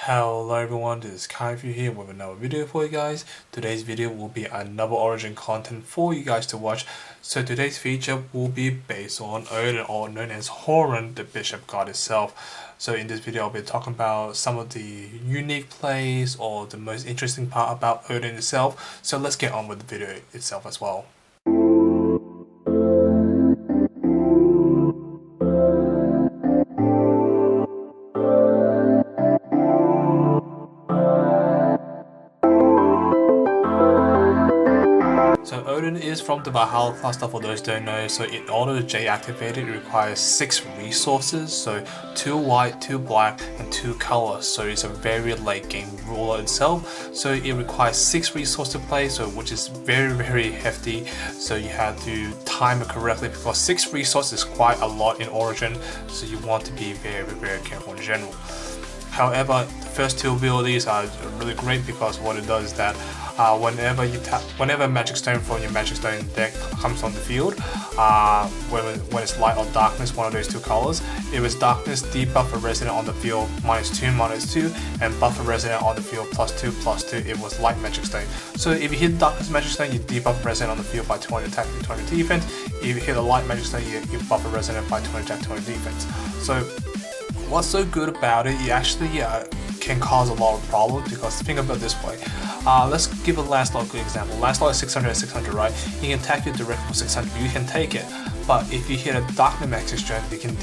Hello everyone, this is Kaifu here with another video for you guys. Today's video will be another origin content for you guys to watch. So today's feature will be based on Odin, or known as Horan, the bishop god itself. So in this video I'll be talking about some of the unique plays or the most interesting part about Odin itself. So let's get on with the video itself as well. So Odin is from the Valhalla cluster for those who don't know. So in order to J activate it, it requires 6 resources. So 2 white, 2 black, and 2 colors. So it's a very late game ruler itself. So it requires 6 resources to play, so which is very hefty. So you have to time it correctly because 6 resources is quite a lot in Origin. So you want to be very careful in general. However, the first 2 abilities are really great because what it does is that whenever Magic Stone from your Magic Stone deck comes on the field, when it's light or darkness, one of those 2 colors, if it's darkness, debuff a resident on the field -2/-2, and buff a resident on the field +2/+2 if it was light Magic Stone. So if you hit darkness Magic Stone, you debuff a resident on the field by 200 attack and 200 defense. If you hit a light Magic Stone, you buff a resident by 200 attack, 200 defense. So what's so good about it, it actually can cause a lot of problems because think about it this way. Let's give a Lancelot good example. Lancelot is 600 and 600, right? He can attack you directly for 600, you can take it. But if you hit a Darkness Magic Strength, you can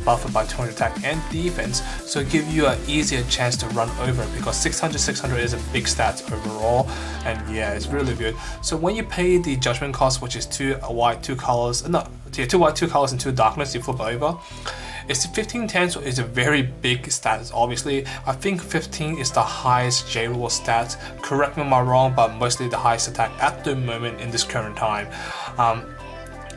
buff it by 200 attack and defense, so give you an easier chance to run over it because 600 is a big stat overall, and yeah, it's really good. So when you pay the judgment cost, which is 2 white, 2 colors, 2 white, 2 colors, and 2 darkness, you flip over. It's 1510, so it's a very big stat. Obviously, I think 15 is the highest J-Rule stat. Correct me if I'm wrong, but mostly the highest attack at the moment in this current time.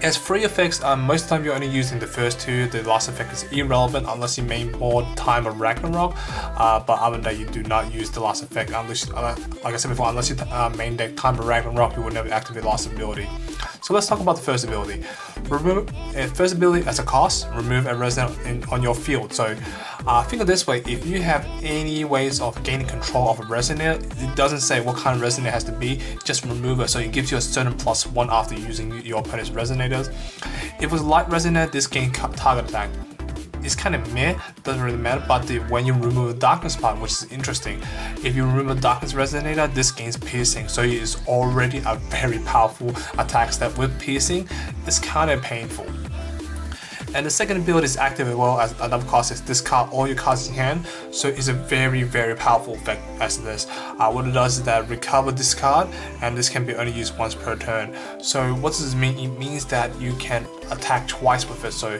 As free effects, most of the time you're only using the first 2. The last effect is irrelevant unless you main board Time of Ragnarok. But other than that, you do not use the last effect unless, like I said before, unless you main deck Time of Ragnarok, you will never activate last ability. So let's talk about the first ability. First ability as a cost, remove a resident on your field. So think of this way, if you have any ways of gaining control of a resident, it doesn't say what kind of resident it has to be, just remove it. So it gives you a certain +1 after using your opponent's resonators. If it was light resonate, this gain target attack. It's kind of meh, doesn't really matter, but when you remove the darkness part, which is interesting, if you remove the darkness resonator, this gains piercing, so it is already a very powerful attack stat with piercing. It's kind of painful. And the second ability is active as well. As another cost is discard all your cards in hand, so it's a very powerful effect as this. What it does is that recover this card, and this can be only used once per turn. So what does this mean? It means that you can attack twice with it, so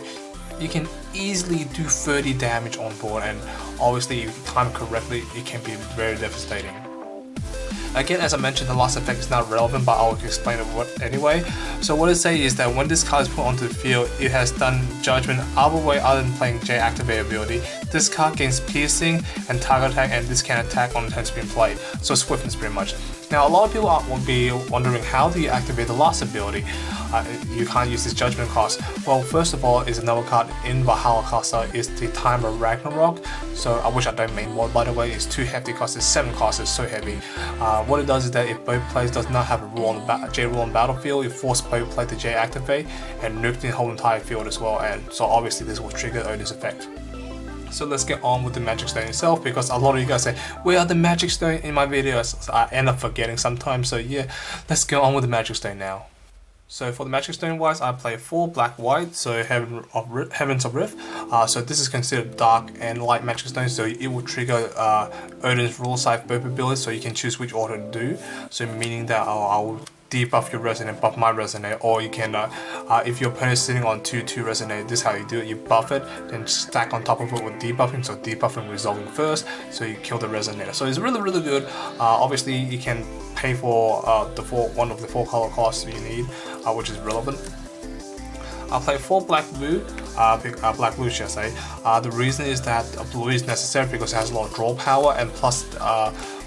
you can easily do 30 damage on board, and obviously if you time it correctly, it can be very devastating. Again, as I mentioned, the last effect is not relevant, but I'll explain it anyway. So what it says is that when this card is put onto the field, it has done judgment other way other than playing J activate ability. This card gains piercing and target attack, and this can attack on the turn being played. So swiftness pretty much. Now a lot of people will be wondering, how do you activate the last ability? You can't use this judgment cost. Well, first of all, is another card in Valhalla cluster is the Time of Ragnarok. So I wish I don't main board, by the way. It's too hefty cost. It's 7 cost. It's so heavy. What it does is that if both players does not have a rule on the J rule on battlefield, it forces both players to J activate and nuke the whole entire field as well. And so obviously this will trigger Odin's effect. So let's get on with the Magic Stone itself, because a lot of you guys say, where are the Magic Stone in my videos? So I end up forgetting sometimes. So yeah, let's go on with the Magic Stone now. So for the Magic Stone wise, I play 4 black white, so Heavens of Rift. So this is considered dark and light Magic Stone, so it will trigger Odin's rule side both abilities, so you can choose which order to do. So meaning that I will debuff your resident, buff my resident, or you can, if your opponent is sitting on 2/2 resident, this is how you do it. You buff it, then stack on top of it with debuffing, so debuffing resolving first, so you kill the resonator. So it's really good. Obviously you can pay for one of the 4 color costs you need, which is relevant. I'll play 4 black blue, black blue should I say. The reason is that blue is necessary because it has a lot of draw power, and plus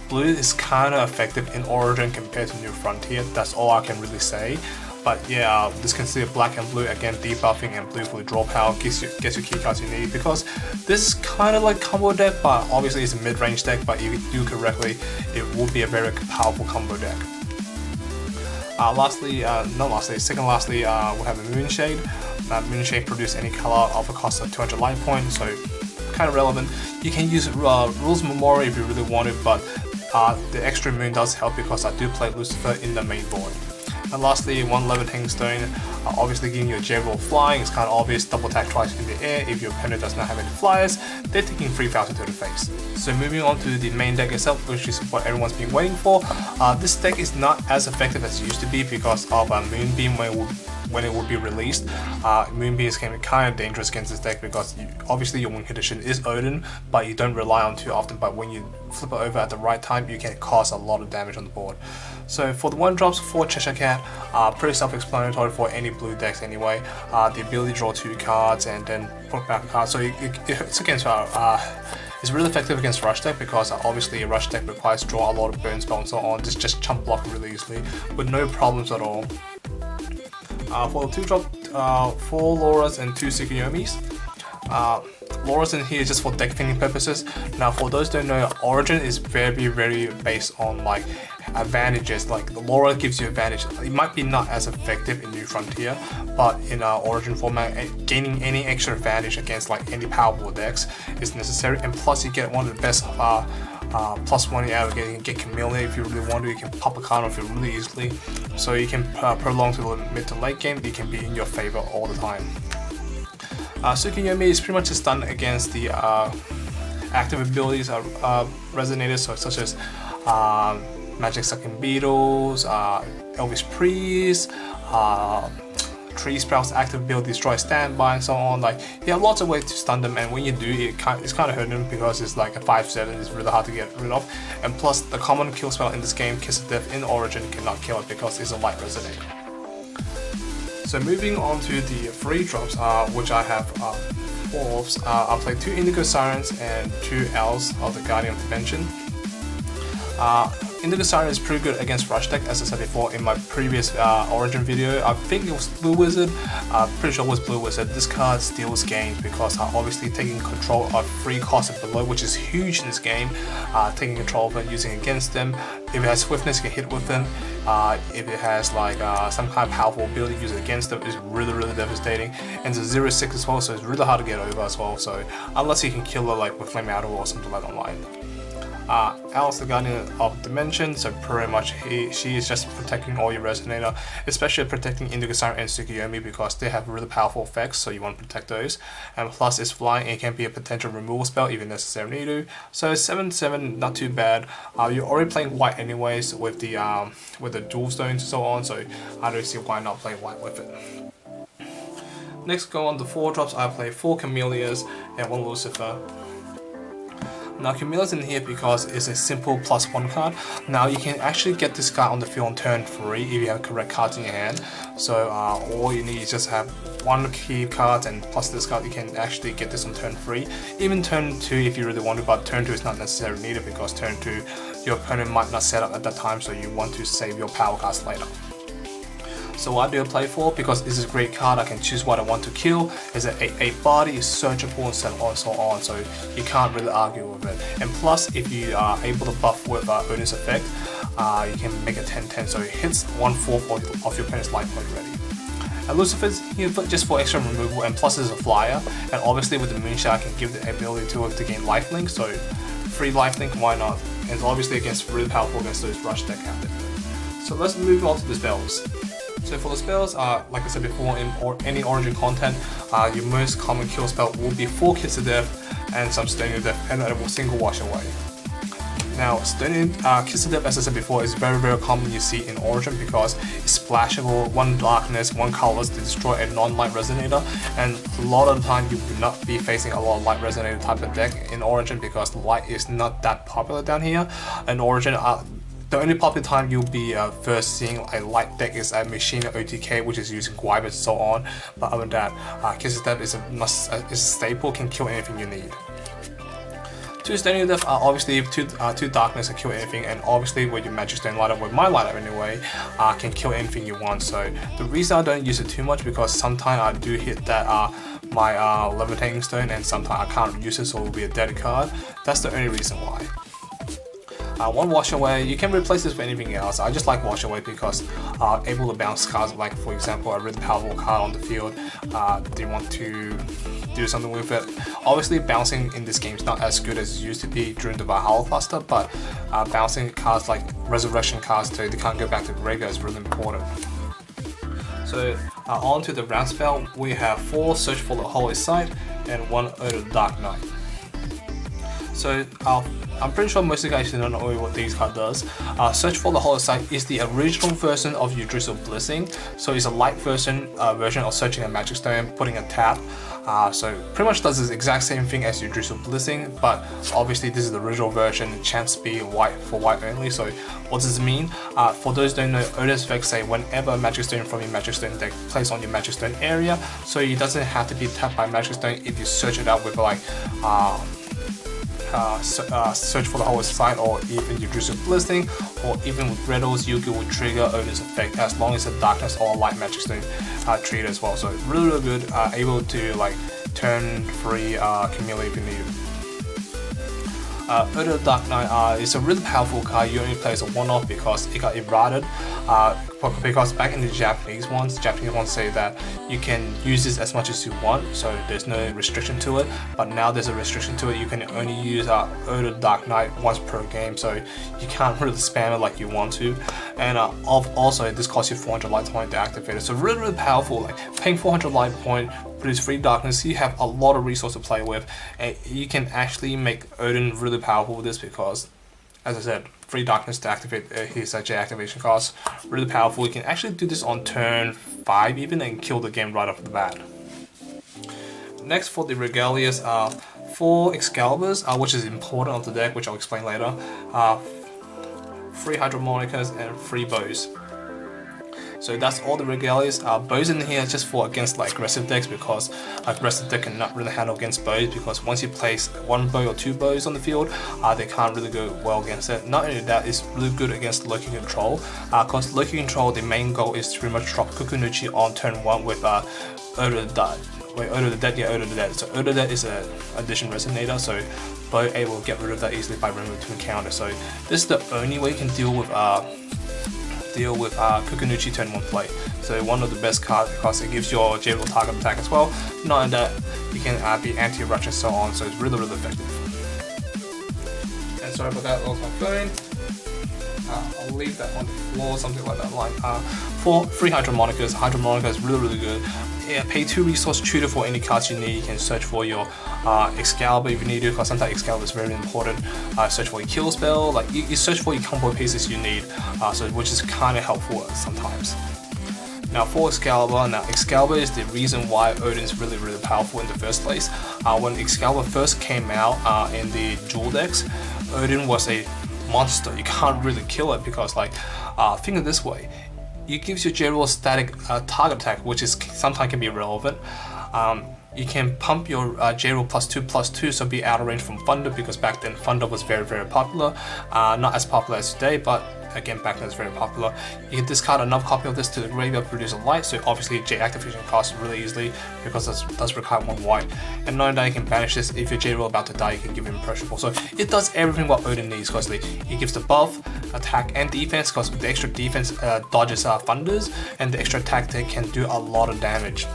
blue is kind of effective in Origin compared to New Frontier. That's all I can really say. But yeah, this considered black and blue, again debuffing and blue draw power, gets you key cards you need, because this is kind of like combo deck, but obviously it's a mid-range deck, but if you do correctly, it will be a very powerful combo deck. Second lastly, we have a Moonshade. Moonshade produce any color of a cost of 200 life points, so kind of relevant. You can use Rules Memorial if you really want it, but the extra moon does help because I do play Lucifer in the main board. And lastly, one Levitating Stone, obviously giving you a J-roll flying. It's kind of obvious, double attack twice in the air. If your opponent does not have any flyers, they're taking 3,000 to the face. So moving on to the main deck itself, which is what everyone's been waiting for. This deck is not as effective as it used to be because of Moonbeam when it will be released. Moonbeam is kind of dangerous against this deck because obviously your win condition is Odin, but you don't rely on too often. But when you flip it over at the right time, you can cause a lot of damage on the board. So for the 1-drops for Cheshire Cat, pretty self-explanatory for any blue decks anyway. The ability to draw 2 cards and then put back a card, so it's against it's really effective against rush deck because obviously a rush deck requires to draw a lot of burn spells and so on. Just chump block really easily with no problems at all. For the 2-drop, 4 Loras and 2 Tsukuyomis. Lora's in here just for deck thinking purposes. Now for those who don't know, Origin is very based on like advantages. Like the Lora gives you advantage. It might be not as effective in New Frontier, but in Origin format, gaining any extra advantage against like any powerful decks is necessary. And plus you get one of the best +1 out of it. Get Carmilla if you really want to. You can pop a card off it really easily, so you can prolong to the mid to late game. It can be in your favor all the time. Tsukuyomi is pretty much a stun against the active abilities resonators, so such as Magic Sucking Beetles, Elvish Priest, Tree Sprout's active ability destroy standby and so on. Like you have lots of ways to stun them, and when you do, it's kind of hurting them because it's like a 5/7. It's really hard to get rid of, and plus the common kill spell in this game, Kiss of Death in Origin, cannot kill it because it's a light resonator. So moving on to the 3-drops, which I have 4 of. I played 2 Indigo Sirens and 2 Owls of the Guardian of Dimension. Indigo Siren is pretty good against rush deck, as I said before in my previous Origin video. I think it was Blue Wizard, pretty sure it was Blue Wizard. This card steals games because obviously taking control of 3 costs and below, which is huge in this game. Taking control of it, using against them. If it has swiftness, you can hit with them. If it has like some kind of powerful ability, use it against them, is really devastating. And it's a 0/6 as well, so it's really hard to get over as well. So unless you can kill it like with Flame Arrow or something like online. Alice the Guardian of Dimension, so pretty much she is just protecting all your resonator, especially protecting Indigo Siren and Tsukuyomi because they have really powerful effects, so you want to protect those. And plus it's flying, and it can be a potential removal spell if you necessarily need to. So 7/7, not too bad. You're already playing white anyways with the dual stones and so on, so I don't see why not play white with it. Next, go on the 4-drops. I play 4 Carmillas and 1 Lucifer. Now Carmilla's in here because it's a simple +1 card. Now you can actually get this card on the field on turn 3 if you have correct cards in your hand. So all you need is just have 1 key card and plus this card, you can actually get this on turn 3. Even turn 2 if you really want to, but turn 2 is not necessarily needed because turn 2 your opponent might not set up at that time, so you want to save your power cards later. So why do I play 4? Because this is a great card. I can choose what I want to kill. It's an 8/8 body, it's searchable and so on, so you can't really argue with it. And plus, if you are able to buff with Odin's effect, you can make it 10/10, so it hits 1/4 of your opponent's life point already. And Lucifer's here just for extra removal, and plus it's a flyer, and obviously with the Moonshot I can give the ability to gain lifelink, so free lifelink, why not? And it's obviously really powerful against those rush deck out there. So let's move on to the spells. So for the spells, like I said before, in any Origin content, your most common kill spell will be 4 Kiss of Death and some Stoning of Death, and it will single wash away. Now, Kiss of Death, as I said before, is very common you see in Origin because it's splashable, 1 darkness, 1 colors to destroy a non-light resonator, and a lot of the time you will not be facing a lot of light resonator type of deck in Origin because light is not that popular down here. In Origin, the only popular time you'll be first seeing a light deck is a Machine OTK, which is using Guivers and so on. But other than that, Kiss of Death is a staple, can kill anything you need. 2 standing death are obviously 2 darkness can kill anything, and obviously with your magic stone light up, with my light up anyway, can kill anything you want. So the reason I don't use it too much because sometimes I do hit that my levitating stone, and sometimes I can't use it, so it will be a dead card. That's the only reason why. 1 wash away, you can replace this with anything else. I just like wash away because able to bounce cards, like for example a really powerful card on the field. Do you want to do something with it? Obviously bouncing in this game is not as good as it used to be during the Valhalla cluster, but bouncing cards like resurrection cards so they can't go back to the graveyard is really important. So on to the round spell, we have 4 Search for the Holy Site and 1 Odin Dark Knight. So I'm pretty sure most of you guys don't know what these card does. Search for the Holy Site is the original version of Yggdrasil Blessing. So it's a light version of searching a magic stone, putting a tap. So pretty much does the exact same thing as Yggdrasil Blessing, but obviously this is the original version. Chance be white for white only. So what does it mean? For those who don't know, Odin's effects say whenever a magic stone from your magic stone deck placed on your magic stone area, so it doesn't have to be tapped by magic stone if you search it out with like Search for the Holy Site, or even Yggdrasil Blessing, or even with riddles, Yugi will trigger Odin's effect as long as a darkness or a light magic stone triggered as well. So really good, able to like turn 3 Carmilla if you need it. Odin Dark Knight is a really powerful card. You only play as a one-off because it got errated. Because back in the Japanese ones say that you can use this as much as you want, so there's no restriction to it. But now there's a restriction to it. You can only use Odin Dark Knight once per game, so you can't really spam it like you want to. And also this costs you 400 light point to activate it. So really powerful. Like paying 400 light point, produce 3 darkness, you have a lot of resources to play with, and you can actually make Odin really powerful with this because, as I said, 3 darkness to activate his J activation cost. Really powerful. You can actually do this on turn 5 even and kill the game right off the bat. Next for the Regalias, 4 Excaliburs, which is important of the deck, which I'll explain later. 3 Hydromonicas and 3 bows. So that's all the Regalias. Bows in here just for against like aggressive decks, because aggressive deck cannot really handle against bows, because once you place 1 bow or 2 bows on the field, they can't really go well against it. Not only that, it's really good against Loki Control, because Loki Control, the main goal is to pretty much drop Tsukuyomi on turn 1 with Odin the Dead. Odin the Dead. So Odin the Dead is an addition resonator, so bow able to get rid of that easily by removing 2 counters. So this is the only way you can deal with Tsukuyomi turn 1 play. So one of the best cards because it gives your J roll target attack as well. Not only that, you can be anti-rush and so on, so it's really effective. And sorry about that, lost my phone. I'll leave that on the floor, something like that. Like 3 Hydromonicas. Hydromonica is really good. Yeah, pay 2 resource tutor for any cards you need. You can search for your Excalibur if you need to, because sometimes Excalibur is very important. Search for your kill spell, like you search for your combo pieces you need, which is kind of helpful sometimes. Now for Excalibur, Excalibur is the reason why Odin is really powerful in the first place. When Excalibur first came out in the dual decks, Odin was a monster. You can't really kill it because, like, think of it this way. It gives you general static target attack, which is sometimes can be relevant. You can pump your J-Roll +2/+2, so be out of range from Thunder, because back then Thunder was very popular. Not as popular as today, but again back then it's very popular. You can discard another copy of this to the graveyard, produce a light, so obviously J activation costs really easily because it does require 1 white. And knowing that you can banish this, if your J-Roll about to die, you can give him imperishable. So it does everything what Odin needs, because it gives the buff, attack and defense, because the extra defense dodges Thunders, and the extra attack they can do a lot of damage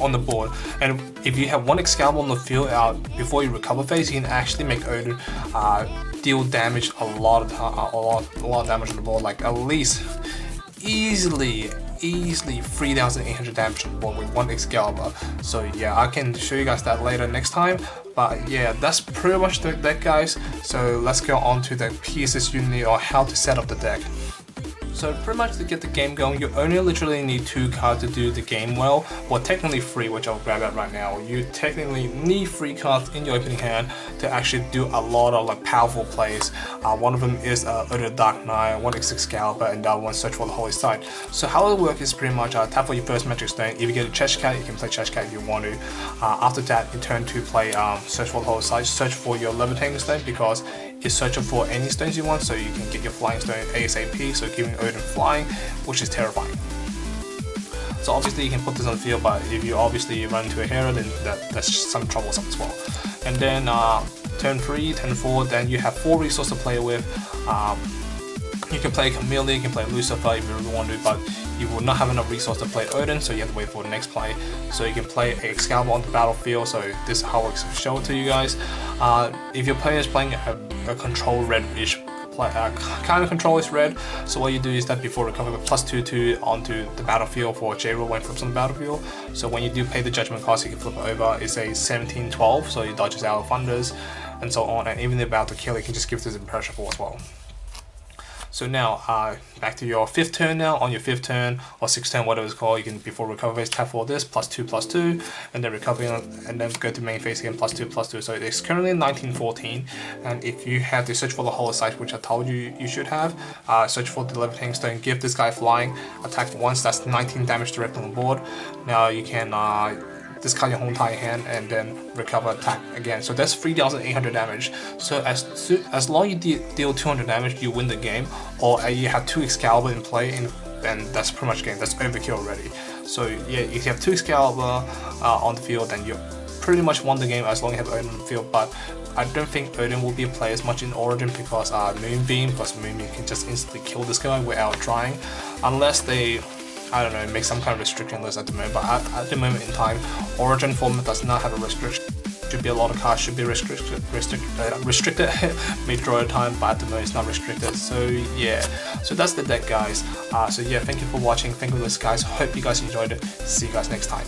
on the board. And if you have 1 Excalibur on the field before you recover phase, you can actually make Odin deal damage a lot of damage on the board, like at least easily 3,800 damage on the board with 1 Excalibur. So yeah, I can show you guys that later next time. But yeah, that's pretty much the deck, guys. So let's go on to the pieces you need or how to set up the deck. So pretty much to get the game going, you only literally need 2 cards to do the game well. Well, technically 3, which I'll grab at right now. You technically need 3 cards in your opening hand to actually do a lot of like powerful plays. One of them is Odin Dark Knight, one is Excalibur, and the other one Search for the Holy Site. So how it works is pretty much tap for your first magic stone. If you get a Cheshire Cat, you can play Cheshire Cat if you want to. After that, you turn to play Search for the Holy Site. Search for your Levitating Stone because it's searching for any stones you want, so you can get your Flying Stone ASAP, so giving Odin flying, which is terrifying. So obviously you can put this on the field, but if you obviously run into a hero, then that's some troublesome as well. And then turn 3, turn 4, then you have 4 resources to play with. You can play Carmilla, you can play Lucifer if you really want to, but you will not have enough resource to play Odin, so you have to wait for the next play. So you can play Excalibur on the battlefield, so this is how I show it to you guys. If your player is playing a control red-ish kind of control is red, so what you do is that before recovery with +2/2 onto the battlefield for J-Roll when it flips on the battlefield. So when you do pay the judgment cost, you can flip it over. It's a 17/12, so it dodges out of thunders and so on, and even if about to kill, you can just give this imperishable as well. So now, back to your 5th turn now. On your 5th turn, or 6th turn, whatever it's called, you can, before recovery phase, tap for this, +2/+2, and then recovery, and then go to main phase again, +2/+2. So it's currently 1914, and if you have to search for the Holy Site, which I told you you should have, search for the Levitating Stone, give this guy flying, attack once, that's 19 damage directly on the board. Now you can discard your whole entire hand and then recover attack again. So that's 3,800 damage. So as long as you deal 200 damage, you win the game, or you have 2 Excalibur in play, and that's pretty much game. That's overkill already. So yeah, if you have 2 Excalibur on the field, then you pretty much won the game as long as you have Odin on the field. But I don't think Odin will be played as much in Origin because Moonbeam can just instantly kill this guy without trying, unless they, I don't know, make some kind of restriction list at the moment. But at the moment in time, Origin format does not have a restriction. Should be a lot of cards should be restricted mid-draw time, but at the moment it's not restricted. So yeah, so that's the deck, guys. So yeah, thank you for watching. Thank you for this, guys. Hope you guys enjoyed it. See you guys next time.